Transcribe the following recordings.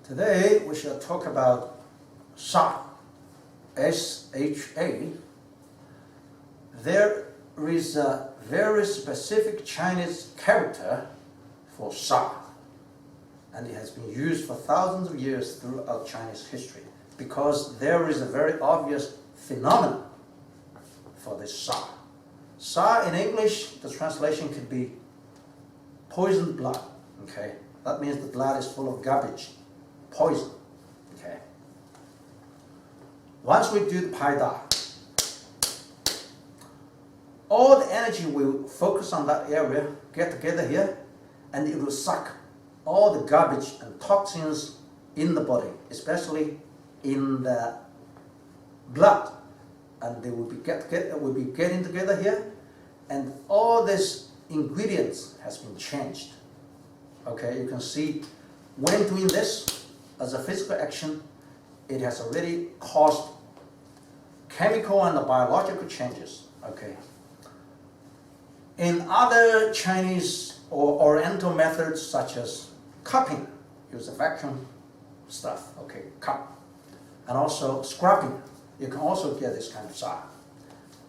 Today we shall talk about sha, S-H-A. There is a very specific Chinese character for sha, and it has been used for thousands of years throughout Chinese history because there is a very obvious phenomenon for this sha. Sha in English, the translation could be poisoned blood. Okay, that means the blood is full of garbage, poison. Okay. Once we do the Paida, all the energy will focus on that area, get together here, and it will suck all the garbage and toxins in the body, especially in the blood, and they will be getting together here, and all these ingredients has been changed. Okay, you can see when doing this as a physical action, it has already caused chemical and biological changes. Okay. In other Chinese or Oriental methods such as cupping, use a vacuum stuff, okay, cup, and also scrubbing, you can also get this kind of sha.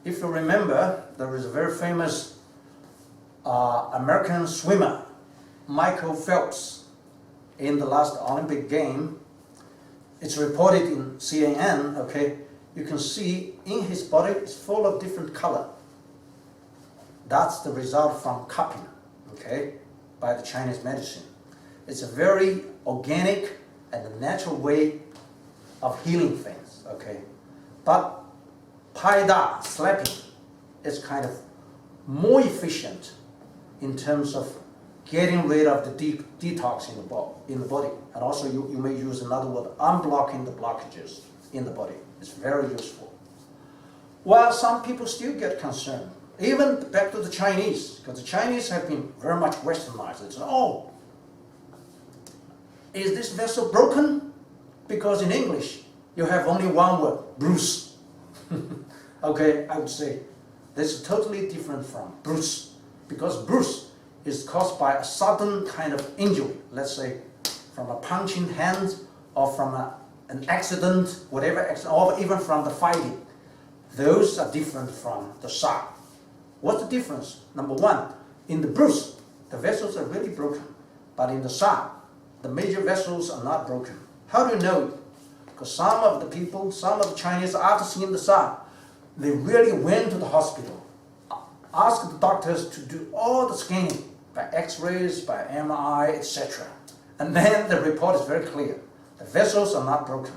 If you remember, there is a very famous American swimmer, Michael Phelps, in the last Olympic game. It's reported in CNN, okay, you can see in his body it's full of different color. That's the result from cupping, okay, by the Chinese medicine. It's a very organic and a natural way of healing things, okay. But Paida, slapping, is kind of more efficient in terms of getting rid of the detox in the body. And also you may use another word, unblocking the blockages in the body. It's very useful. While some people still get concerned, even back to the Chinese, because the Chinese have been very much westernized. It's, oh, is this vessel broken? Because in English, you have only one word, bruise. Okay, I would say this is totally different from bruise, because bruise is caused by a sudden kind of injury, let's say from a punching hand or from an accident, whatever accident, or even from the fighting. Those are different from the sha. What's the difference? Number one, in the bruise, the vessels are really broken, but in the sha, the major vessels are not broken. How do you know it? Because some of the people, some of the Chinese, after seeing the sha, they really went to the hospital, asked the doctors to do all the scanning by X-rays, by MRI, etc. And then the report is very clear. The vessels are not broken.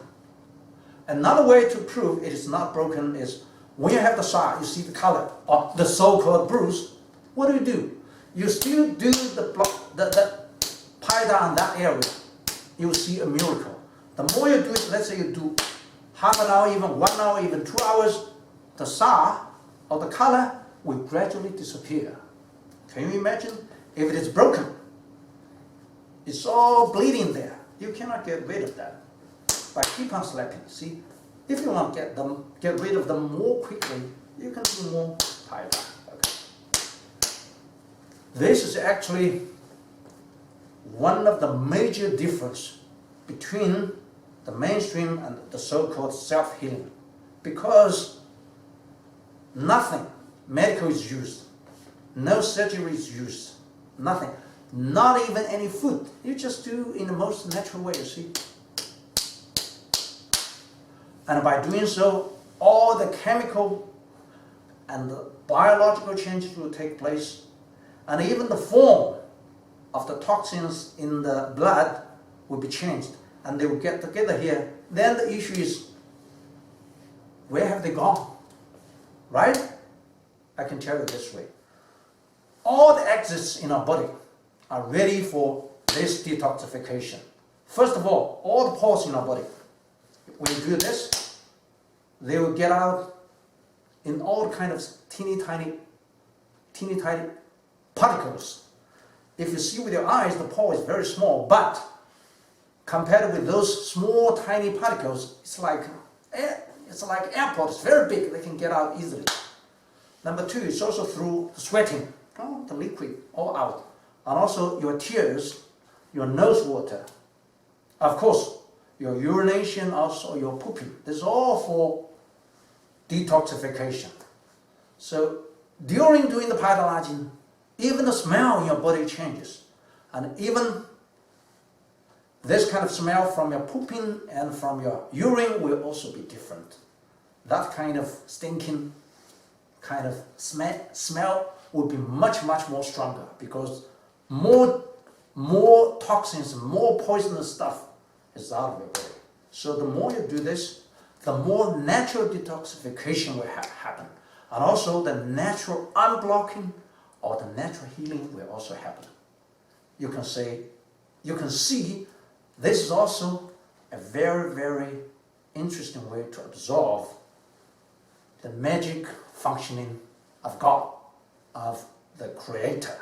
Another way to prove it is not broken is when you have the sha, you see the color of the so-called bruise. What do? You still do the Paida on that area. You will see a miracle. The more you do it, let's say you do half an hour, even 1 hour, even 2 hours, the sha or the color will gradually disappear. Can you imagine? If it is broken, it's all bleeding there. You cannot get rid of that. But keep on slapping. See, if you want to get rid of them more quickly, you can do more Paida. Okay. This is actually one of the major differences between the mainstream and the so-called self-healing, because nothing medical is used, no surgery is used, nothing, not even any food. You just do in the most natural way, you see. And by doing so, all the chemical and the biological changes will take place, and even the form of the toxins in the blood will be changed, and they will get together here. Then the issue is, where have they gone? Right? I can tell you this way. All the exits in our body are ready for this detoxification. First of all the pores in our body, when you do this, they will get out in all kind of teeny tiny particles. If you see with your eyes, the pore is very small, but compared with those small tiny particles, it's like airport. It's very big. They can get out easily. Number two, it's also through the sweating, the liquid all out, and also your tears, your nose water, Of course, your urination, also your pooping, this is all for detoxification. So during doing the PaidaLajin, even the smell in your body changes. And even this kind of smell from your pooping and from your urine will also be different. That kind of stinking kind of smell will be much more stronger, because more toxins, more poisonous stuff is out of your body. So the more you do this, the more natural detoxification will happen. And also the natural unblocking or the natural healing will also happen. You can see this is also a very interesting way to absorb the magic functioning of God, of the Creator.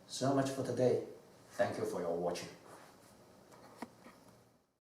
So much for today. Thank you for your watching.